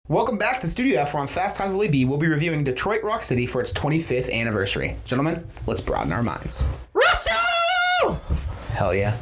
Welcome back to Studio F. We're on Fast Times Willy B. We'll be reviewing Detroit Rock City for its 25th anniversary. Gentlemen, let's broaden our minds. Russell! Hell yeah.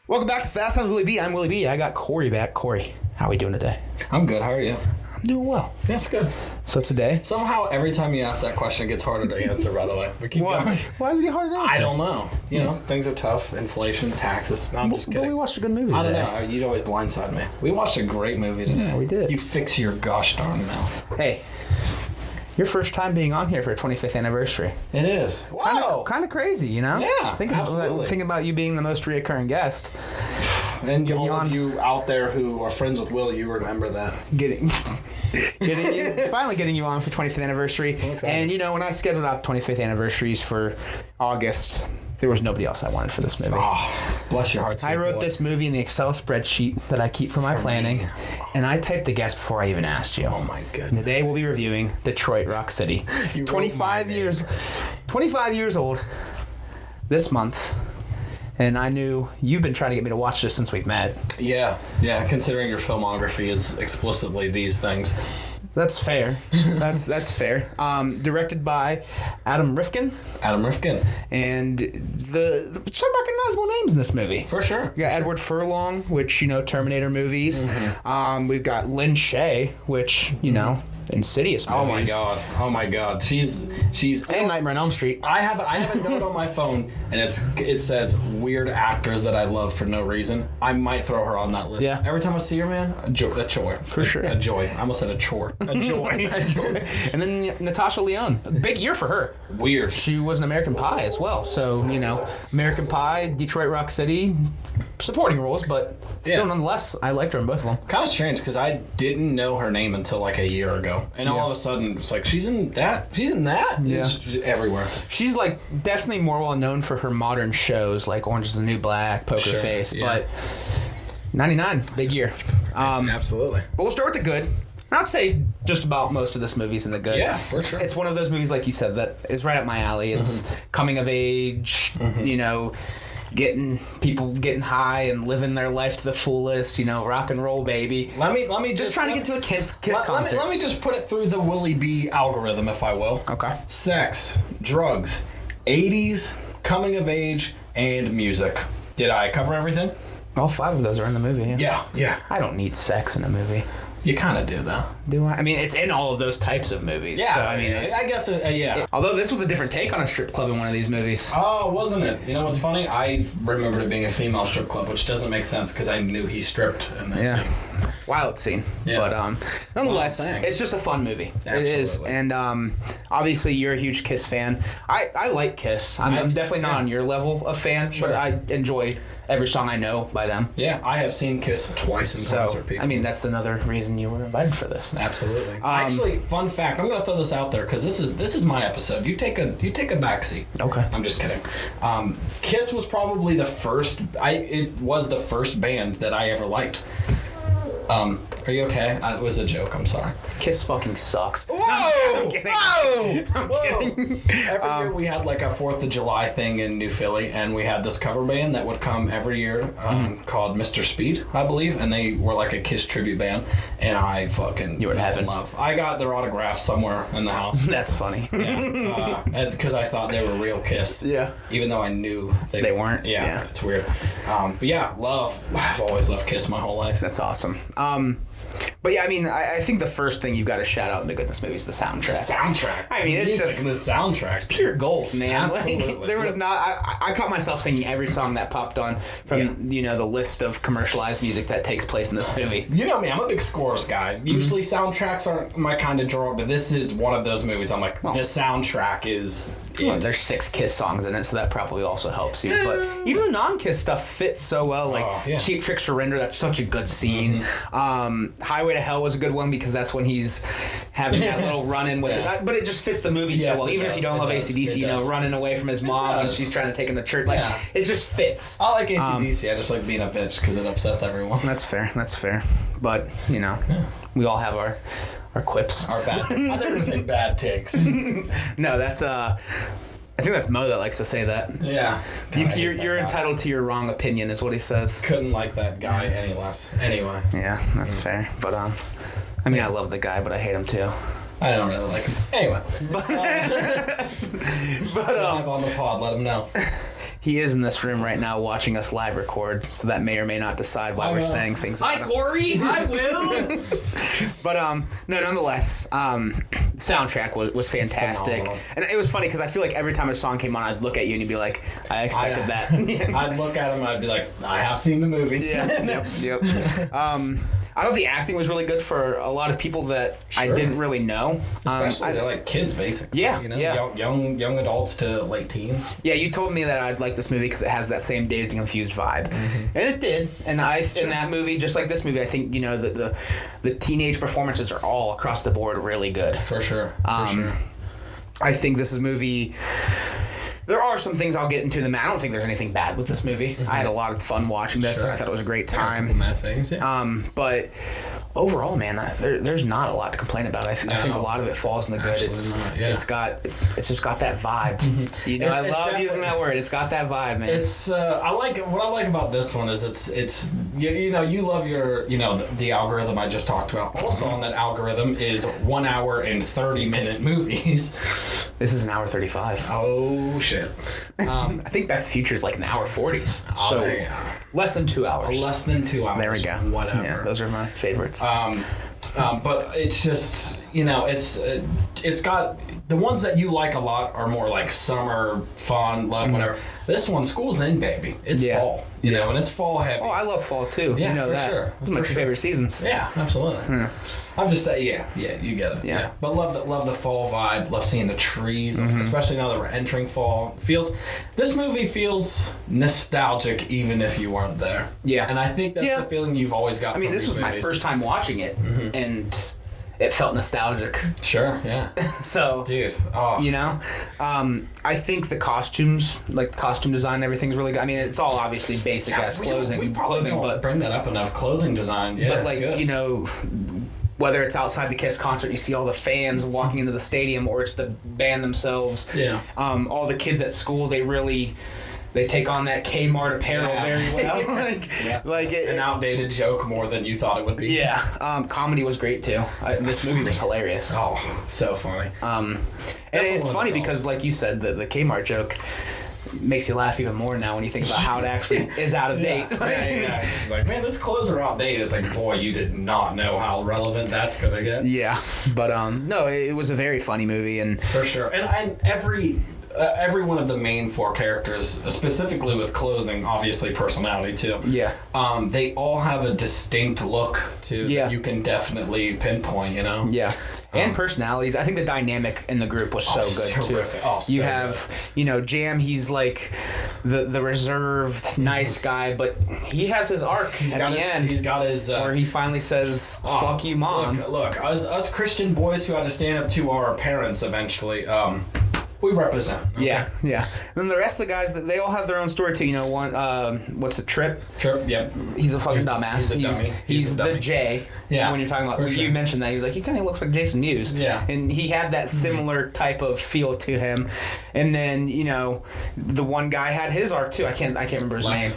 Welcome back to Fast Times Willy B. I'm Willy B. I got Kory back. Kory, how are we doing today? I'm good. How are you? I'm doing well. That's good. So today... Somehow, every time you ask that question, it gets harder to answer, by the way. We keep going. Why is it hard to answer? I don't know. You know, things are tough. Inflation, taxes. No, I'm just kidding. But we watched a good movie I don't today. know. You'd always blindside me. We watched a great movie today. Yeah, we did. You fix your gosh darn mouth. Hey, your first time being on here for a 25th anniversary. It is. Wow. Kind of crazy, you know? Yeah, absolutely. Thinking about you being the most reoccurring guest. And all of you out there who are friends with Will, you remember that. Finally getting you on for 25th anniversary. And you know, when I scheduled out 25th anniversaries for August, there was nobody else I wanted for this movie. Oh, bless your heart. I wrote this movie in the Excel spreadsheet that I keep for my planning, and I typed the guest before I even asked you. Oh my goodness. Today we'll be reviewing Detroit Rock City. 25 years old this month. And I knew you've been trying to get me to watch this since we've met. Yeah. Considering your filmography is explicitly these things. That's fair. That's fair. Directed by Adam Rifkin. And some recognizable names in this movie. For sure. We got Edward Furlong, which, you know, Terminator movies. Mm-hmm. We've got Lynn Shay, which, you know, Insidious movies. Oh my god. She's and Nightmare on Elm Street. I have a note on my phone, and it says weird actors that I love for no reason. I might throw her on that list. Yeah. Every time I see her, man, a joy. For sure. A joy. I almost said a chore. A joy. A joy. And then Natasha Lyonne. Big year for her. Weird. She was an American Pie as well. So, you know, American Pie, Detroit Rock City, supporting roles, but still nonetheless, I liked her in both of them. Kind of strange because I didn't know her name until like a year ago. And all of a sudden, it's like, she's in that? Yeah. It's everywhere. She's like definitely more well known for her modern shows like Orange is the New Black, Poker Face, but 99, big year. Absolutely. But we'll start with the good. I'd say just about most of this movie's in the good. Yeah, for sure. It's one of those movies, like you said, that is right up my alley. It's coming of age, you know, getting high and living their life to the fullest, you know, rock and roll, baby. Let me just trying to get to a Kiss concert. Let me just put it through the Willy B algorithm, if I will. Okay. Sex, drugs, 80s, coming of age, and music. Did I cover everything? All 5 of those are in the movie. Yeah. I don't need sex in a movie. You kind of do, though. Do I? I mean, it's in all of those types of movies. Yeah, so, I mean, I guess, yeah. Although this was a different take on a strip club in one of these movies. Oh, wasn't it? You know what's funny? I remembered it being a female strip club, which doesn't make sense because I knew he stripped in that scene. Wild scene. Yeah. But nonetheless, it's just a fun movie. Absolutely. It is. And obviously, you're a huge Kiss fan. I like Kiss. I'm definitely not on your level of fan, but I enjoy every song I know by them. Yeah, I have seen Kiss twice in concert, people. I mean, that's another reason you were invited for this. Absolutely. Actually, fun fact, I'm going to throw this out there because this is my episode. You take a back seat. Okay. I'm just kidding. Kiss was probably the first. It was the first band that I ever liked. Are you okay? It was a joke. I'm sorry. Kiss fucking sucks. Whoa! I'm kidding. I'm kidding. Every year we had like a 4th of July thing in New Philly, and we had this cover band that would come every year called Mr. Speed, I believe, and they were like a Kiss tribute band, and I fucking you were fell in love. I got their autographs somewhere in the house. That's funny. Yeah, because I thought they were real Kiss. Yeah. Even though I knew they weren't. Yeah, it's weird. But yeah, love. I've always loved Kiss my whole life. That's awesome. But yeah, I mean, I think the first thing you've got to shout out in the goodness movie is the soundtrack. The soundtrack. I mean, it's just the soundtrack. It's pure gold, man. Absolutely. Like, there was not. I caught myself singing every song that popped on from you know the list of commercialized music that takes place in this movie. You know me, I'm a big scores guy. Usually soundtracks aren't my kind of draw, but this is one of those movies. I'm like, this soundtrack is. Well, there's 6 Kiss songs in it, so that probably also helps you. But even the non-Kiss stuff fits so well. Like Cheap Trick Surrender, that's such a good scene. Highway to Hell was a good one because that's when he's having that little run-in with it. But it just fits the movie so well. Even if you don't love AC/DC, running away from his mom when she's trying to take him to church. It just fits. I like AC/DC. I just like being a bitch because it upsets everyone. That's fair. But, we all have our quips. Our bad. I'm never going to say bad takes. No, that's... I think that's Mo that likes to say that. Yeah. God, you're entitled to your wrong opinion, is what he says. Couldn't like that guy any less. Anyway. Yeah, that's fair. But, I love the guy, but I hate him too. I don't really like him. Anyway. But live on the pod, let him know. He is in this room right now watching us live record, so that may or may not decide why we're saying things. Hi, Kory. Hi, Will. But no, nonetheless, soundtrack was fantastic. Phenomenal. And it was funny because I feel like every time a song came on, I'd look at you and you'd be like, I expected that. I'd look at him and I'd be like, I have seen the movie. Yeah. Yep. I thought the acting was really good for a lot of people that I didn't really know. Especially they're like kids, basically. Yeah, young adults to late teens. Yeah, you told me that I'd like this movie because it has that same Dazed and Confused vibe, and it did. And in that movie, just like this movie, I think the teenage performances are all across the board really good. For sure. I think this is a movie. There are some things I'll get into in the I don't think there's anything bad with this movie. I had a lot of fun watching this. Sure. I thought it was a great time. But overall, man, there's not a lot to complain about. I think a lot of it falls in the good. It's just got that vibe. I love using that word. It's got that vibe, man. It's what I like about this one is it's you love your the algorithm I just talked about. Also on that algorithm is 1 hour and 30-minute movies. This is an hour 35. Oh shit. I think Back to the Future is like an hour 40s. So less than 2 hours. Less than 2 hours. There we go. Whatever. Yeah, those are my favorites. But it's just it's got the ones that you like a lot are more like summer, fun, love, whatever. This one, school's in, baby. It's fall, and it's fall heavy. Oh, I love fall too. Yeah, for that. sure. It's my two favorite seasons. Yeah, absolutely. Yeah. I'm just saying, you get it. Yeah. But love the fall vibe. Love seeing the trees, especially now that we're entering fall. This movie feels nostalgic, even if you weren't there. Yeah, and I think that's the feeling you've always got. This was my first time watching it, and it felt nostalgic. Sure, yeah. So, dude, I think the costumes, like costume design, everything's really good. I mean, it's all obviously basic ass clothing. We probably don't bring that up enough. Clothing design, yeah. But good. Whether it's outside the Kiss concert, you see all the fans walking into the stadium, or it's the band themselves. Yeah. All the kids at school, they take on that Kmart apparel very well. An outdated joke more than you thought it would be. Yeah. Comedy was great too. This movie was hilarious. Oh, so funny. And it's funny because, like you said, the Kmart joke makes you laugh even more now when you think about how it actually is out of date. Yeah. It's like, man, those clothes are outdated. It's like, boy, you did not know how relevant that's gonna get. Yeah, but no, it was a very funny movie, and for sure. And every one of the main four characters, specifically with clothing, obviously personality too. Yeah. They all have a distinct look to that you can definitely pinpoint, Yeah. And personalities. I think the dynamic in the group was so good terrific. too. You have, Jam, he's like the reserved, nice guy, but he has his arc at the end. He's got his... where he finally says, fuck you, Mom. Look, us Christian boys who had to stand up to our parents eventually... we represent. Okay? Yeah. And then the rest of the guys, they all have their own story too. One, what's a Trip? Trip, yep. He's a fucking dumbass. He's the J. Yeah. When you're talking about, you mentioned that, he was like, he kind of looks like Jason Mewes. Yeah. And he had that similar type of feel to him. And then, the one guy had his arc too. I can't remember his name.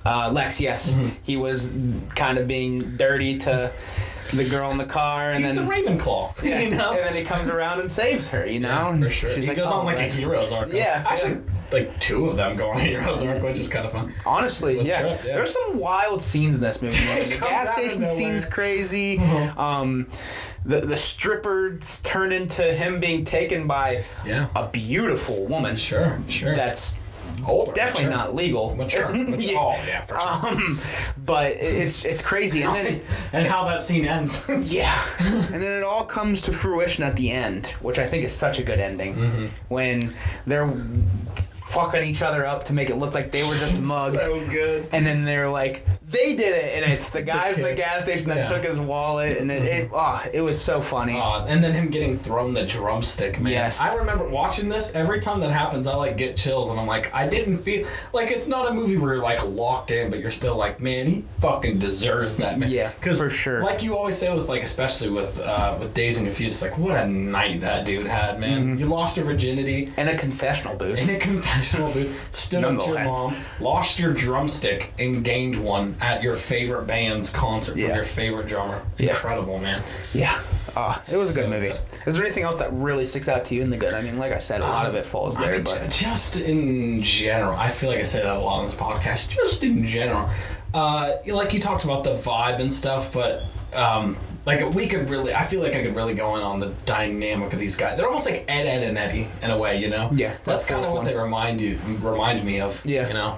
Lex, yes. He was kind of being dirty to the girl in the car, and he's the Ravenclaw, and then he comes around and saves her, Yeah, for sure. She's he goes on like a hero's arc. Yeah, actually, like two of them go on a hero's arc, which is kind of fun. Honestly, yeah. There's some wild scenes in this movie. The gas station scene's crazy. The strippers turn into him being taken by a beautiful woman. Sure. That's older, definitely not legal. Mature. Yeah, for sure. But it's crazy, and then and how that scene ends. Yeah, and then it all comes to fruition at the end, which I think is such a good ending when they're fucking each other up to make it look like they were just mugged. So good. And then they're like, they did it, and it's the guys in the gas station that took his wallet, and it was so funny. And then him getting thrown the drumstick, man. Yes. I remember watching this. Every time that happens, I like get chills, and I'm like, I didn't feel like it's not a movie where you're like locked in, but you're still like, man, he fucking deserves that, man. Yeah, for sure. Like you always say with like, especially with Dazed and Confused, it's like, what a night that dude had, man. Mm-hmm. You lost your virginity in a confessional booth. Stood up to your mom, lost your drumstick, and gained one at your favorite band's concert from your favorite drummer. Incredible, man. Yeah. It was a good movie. Is there anything else that really sticks out to you in the good? I mean, like I said, a lot of it falls there. But just in general, I feel like I say that a lot on this podcast. Just in general, like you talked about the vibe and stuff, but like we could really, I feel like I could really go in on the dynamic of these guys. They're almost like Ed and Eddie in a way, you know. Yeah, that's kind of what they remind me of. Yeah, you know.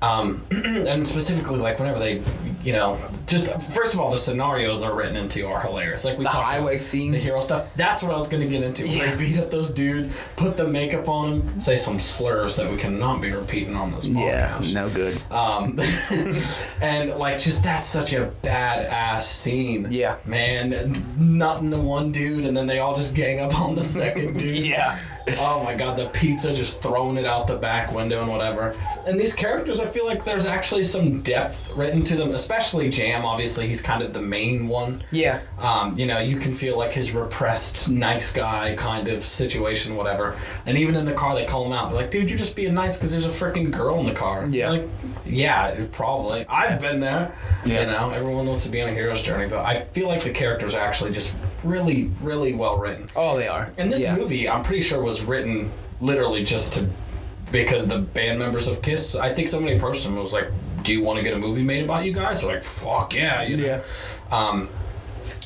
And specifically, like whenever they, you know, just first of all, the scenarios they're written into are hilarious. Like we the talked highway about scene, the hero stuff. That's what I was going to get into. Yeah. They beat up those dudes, put the makeup on them, say some slurs that we cannot be repeating on this podcast. Yeah, no good. And like just that's such a badass scene. Yeah, man, nutting the one dude, and then they all just gang up on the second dude. Yeah. Oh my god, the pizza just throwing it out the back window and whatever. And these characters, I feel like there's actually some depth written to them, especially Jam. Obviously, he's kind of the main one. Yeah. You know, you can feel like his repressed, nice guy kind of situation, whatever. And even in the car, they call him out. They're like, dude, you're just being nice because there's a freaking girl in the car. Yeah. Like, yeah, probably. I've been there. Yeah. You know, everyone wants to be on a hero's journey, but I feel like the characters are actually just really, really well written. Oh, they are. And this movie, I'm pretty sure, was written literally because the band members of Kiss, I think somebody approached them and was like, do you want to get a movie made about you guys? They're like, fuck yeah. You know? Yeah.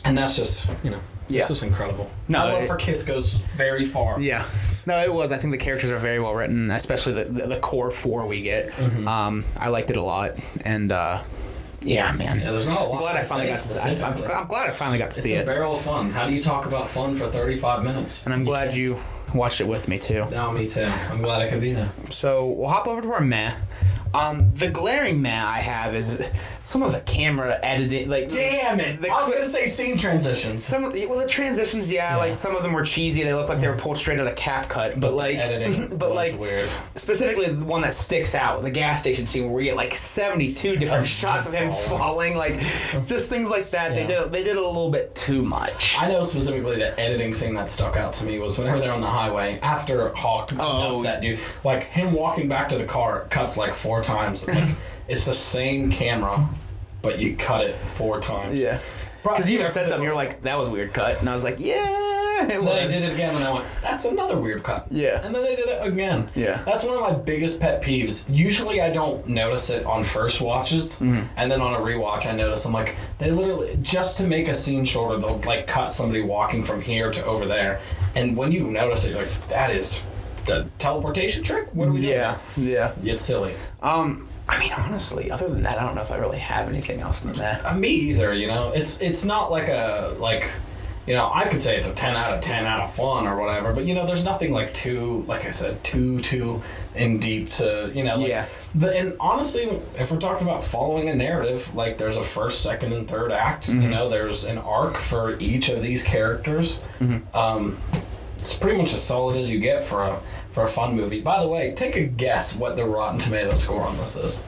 And that's just, you know, this is incredible. No, My love for Kiss goes very far. Yeah. No, it was. I think the characters are very well written, especially the core four we get. Mm-hmm. I liked it a lot. And, yeah, man. Yeah, there's not a lot. I'm glad I finally got to see it. I'm glad I finally got to see it. It's a barrel of fun. How do you talk about fun for 35 minutes? And I'm glad you watched it with me too. No, me too. I'm glad I could be there. So we'll hop over to our meh. The glaring meh I have is some of the camera editing. Like, damn it! I was gonna say scene transitions. The transitions, like some of them were cheesy. They looked like they were pulled straight out of Cap Cut. But like, editing, but like, weird. Specifically, the one that sticks out, the gas station scene where we get like 72 different shots of him falling, like just things like that. Yeah. They did a little bit too much. I know specifically the editing scene that stuck out to me was whenever they're on the highway after Hawk nuts that dude, like him walking back to the car cuts like 4 times. Like, it's the same camera, but you cut it 4 times. Yeah. Because you even said something, you're like, that was a weird cut. And I was like, yeah, it was. They did it again, and I went, that's another weird cut. Yeah. And then they did it again. Yeah. That's one of my biggest pet peeves. Usually I don't notice it on first watches, and then on a rewatch I notice, I'm like, they literally, just to make a scene shorter, they'll like cut somebody walking from here to over there. And when you notice it, you're like, that is the teleportation trick? What are we doing? Yeah. It's silly. I mean, honestly, other than that, I don't know if I really have anything else than that. Me either, you know? It's not like you know, I could say it's a 10 out of 10 out of fun or whatever, but, you know, there's nothing like too in deep to, you know. Like, But, and honestly, if we're talking about following a narrative, like, there's a first, second, and third act, you know, there's an arc for each of these characters. It's pretty much as solid as you get for a fun movie. By the way, take a guess what the Rotten Tomatoes score on this is.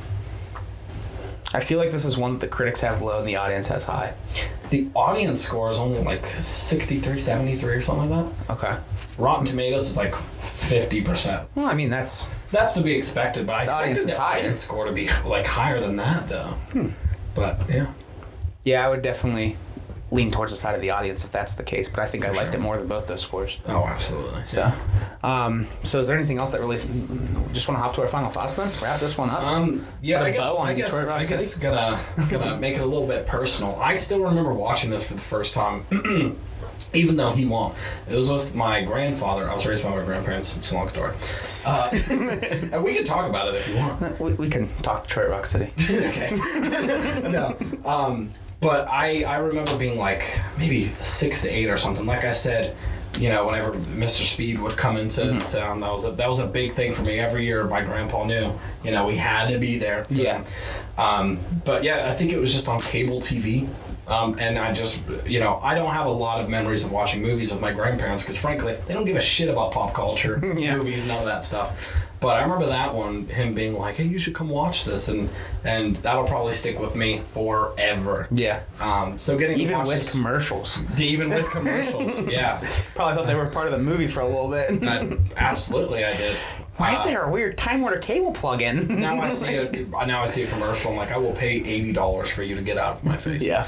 I feel like this is one that the critics have low and the audience has high. The audience score is only like 63, 73 or something like that. Okay. Rotten Tomatoes is like 50%. Well, I mean, that's to be expected, but I expected the audience score to be like higher than that, though. But, yeah. Yeah, I would definitely lean towards the side of the audience if that's the case, but I think I liked it more than both those scores. Oh, absolutely. So, so is there anything else that really? Just want to hop to our final thoughts then? Wrap this one up. Yeah, I guess gonna make it a little bit personal. I still remember watching this for the first time. Even though he won't. It was with my grandfather. I was raised by my grandparents. It's a long story. And we can talk about it if you want. We can talk Detroit Rock City. Okay. No. But I remember being like maybe 6 to 8 or something. Like I said, whenever Mr. Speed would come into town, that was a big thing for me. Every year, my grandpa knew, we had to be there. Yeah. But yeah, I think it was just on cable TV. And I just, I don't have a lot of memories of watching movies with my grandparents because, frankly, they don't give a shit about pop culture, movies, none of that stuff. But I remember that one, him being like, hey, you should come watch this. And that'll probably stick with me forever. Yeah. So getting even with commercials. Even with commercials, yeah. Probably thought they were part of the movie for a little bit. Absolutely, I did. Why is there a weird Time Warner cable plug-in? Now I see a commercial. I'm like, I will pay $80 for you to get out of my face. Yeah.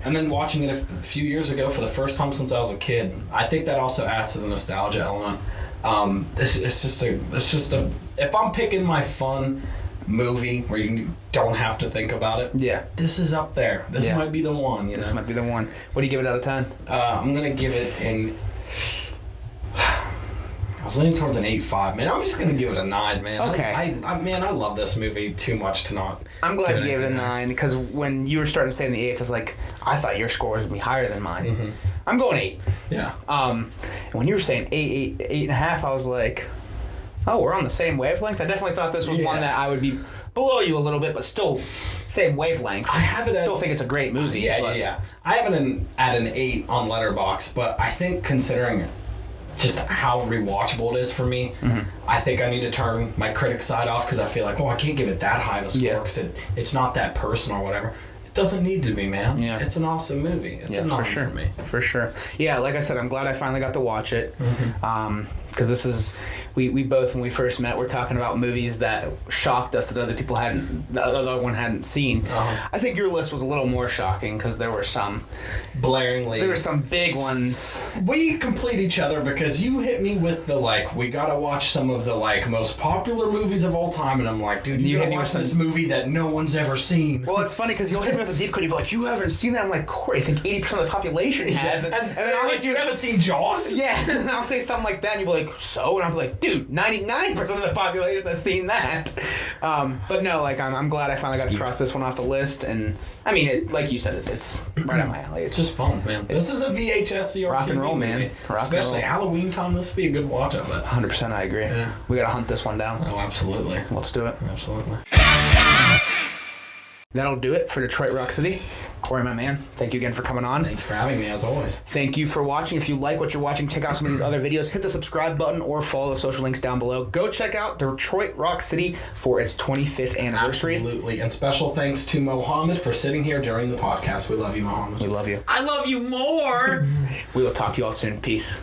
And then watching it a few years ago for the first time since I was a kid, I think that also adds to the nostalgia element. It's just a. If I'm picking my fun movie where you don't have to think about it, this is up there. This might be the one. This might be the one. What do you give it out of 10? I'm gonna give it an. I was leaning towards an 8.5, man. I'm just gonna give it a 9, man. Okay. I love this movie too much to not. I'm glad you gave it a 9 because when you were starting to say in the 8s, I was like, I thought your score was gonna be higher than mine. Mm-hmm. I'm going 8. Yeah. When you were saying 8.5, I was like, oh, we're on the same wavelength. I definitely thought this was one that I would be below you a little bit, but still same wavelength. I have it. Still think it's a great movie. Yeah. I have it at an 8 on Letterboxd, but I think considering just how rewatchable it is for me, I think I need to turn my critic side off because I feel like, I can't give it that high of a score because it's not that personal or whatever. It doesn't need to be, man. Yeah. It's an awesome movie. It's a 9 for me. For sure. Yeah, like I said, I'm glad I finally got to watch it. Because this is, we both, when we first met, were talking about movies that shocked us that the other one hadn't seen. I think your list was a little more shocking because there were some blaringly. There were some big ones. We complete each other because you hit me with the we gotta watch some of the most popular movies of all time, and I'm like, dude, you gotta watch this movie that no one's ever seen. Well, it's funny because you'll hit me with a deep cut, you'll be like, you haven't seen that? I'm like, Kory, I think 80% of the population has. And then I'll like, you haven't seen Jaws? Yeah, and I'll say something like that, and you'll be like, so? And I'll be like, dude, 99% of the population has seen that. But no, I'm glad I finally got to cross this one off the list, and I mean, like you said, it's right up my alley. It's just fun, man. This is a VHS CRT rock and roll, man. Especially Halloween time, this would be a good watch of it. 100%, I agree. Yeah. We gotta hunt this one down. Oh, absolutely. Let's do it. Absolutely. That'll do it for Detroit Rock City. Kory, my man, thank you again for coming on. Thank you for having me, as always. Thank you for watching. If you like what you're watching, check out some of these other videos. Hit the subscribe button or follow the social links down below. Go check out Detroit Rock City for its 25th anniversary. Absolutely. And special thanks to Mohammed for sitting here during the podcast. We love you, Mohammed. We love you. I love you more. We will talk to you all soon. Peace.